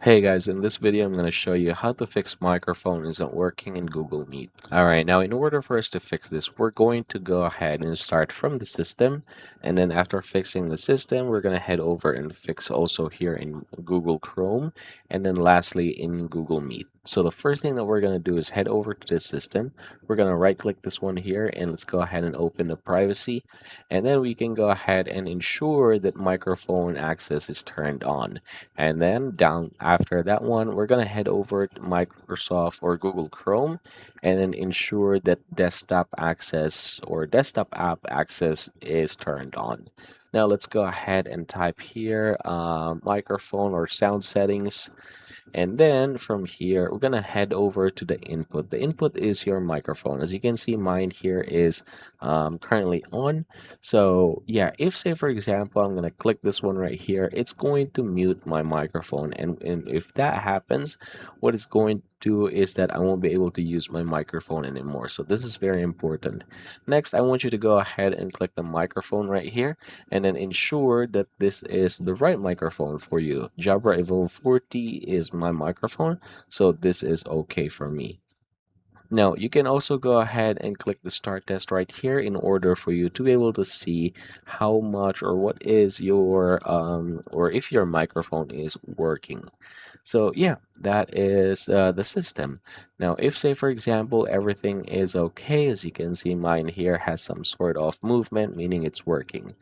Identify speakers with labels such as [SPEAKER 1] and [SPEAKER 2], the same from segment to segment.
[SPEAKER 1] Hey guys, in this video I'm going to show you how to fix microphone isn't working in Google Meet. Alright, now in order for us to fix this, we're going to go ahead and start from the system. And then after fixing the system, we're going to head over and fix also here in Google Chrome. And then lastly in Google Meet. So the first thing that we're going to do is head over to the system. We're going to right click this one here and let's go ahead and open the privacy. And then we can go ahead and ensure that microphone access is turned on. And then down after that one, we're going to head over to Microsoft or Google Chrome and then ensure that desktop access or desktop app access is turned on. Now let's go ahead and type here microphone or sound settings. And then from here, we're going to head over to the input. The input is your microphone. As you can see, mine here is currently on. So yeah, if say for example, I'm going to click this one right here, it's going to mute my microphone. And if that happens, what it's going to do is that I won't be able to use my microphone anymore. So this is very important. Next, I want you to go ahead and click the microphone right here and then ensure that this is the right microphone for you. Jabra Evolve 40 is my microphone, so this is okay for me. Now, you can also go ahead and click the start test right here in order for you to be able to see how much or what is your or if your microphone is working. So yeah, that is the system. Now, if say for example everything is okay, as you can see, mine here has some sort of movement, meaning it's working.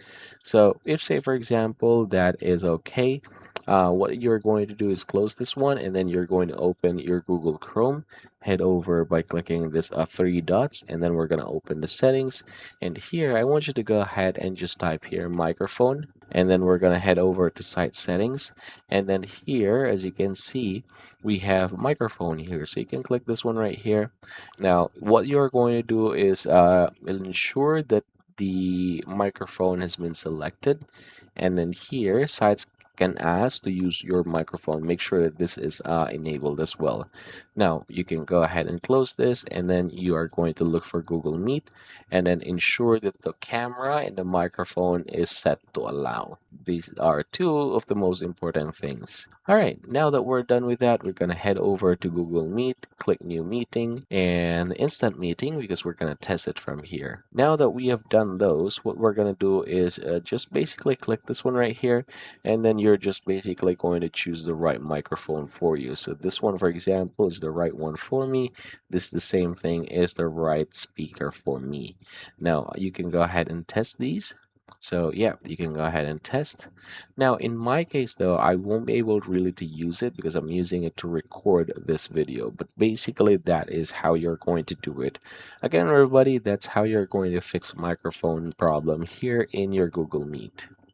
[SPEAKER 1] So if say for example that is okay, what you're going to do is close this one, and then you're going to open your Google Chrome. Head over by clicking this three dots, and then we're going to open the settings. And here, I want you to go ahead and just type here microphone, and then we're going to head over to site settings. And then here, as you can see, we have microphone here. So you can click this one right here. Now, what you're going to do is ensure that the microphone has been selected. And then here, sites can ask to use your microphone. Make sure that this is enabled as well. Now, you can go ahead and close this, and then you are going to look for Google Meet, and then ensure that the camera and the microphone is set to allow. These are two of the most important things. All right, now that we're done with that, we're going to head over to Google Meet, click New Meeting, and Instant Meeting, because we're going to test it from here. Now that we have done those, what we're going to do is just basically click this one right here, and then you're just basically going to choose the right microphone for you. So this one, for example, is the right one for me. This the same thing is the right speaker for me. Now you can go ahead and test these. So yeah, you can go ahead and test. Now in my case though, I won't be able really to use it because I'm using it to record this video. But basically that is how you're going to do it. Again, everybody, that's how you're going to fix microphone problem here in your Google Meet.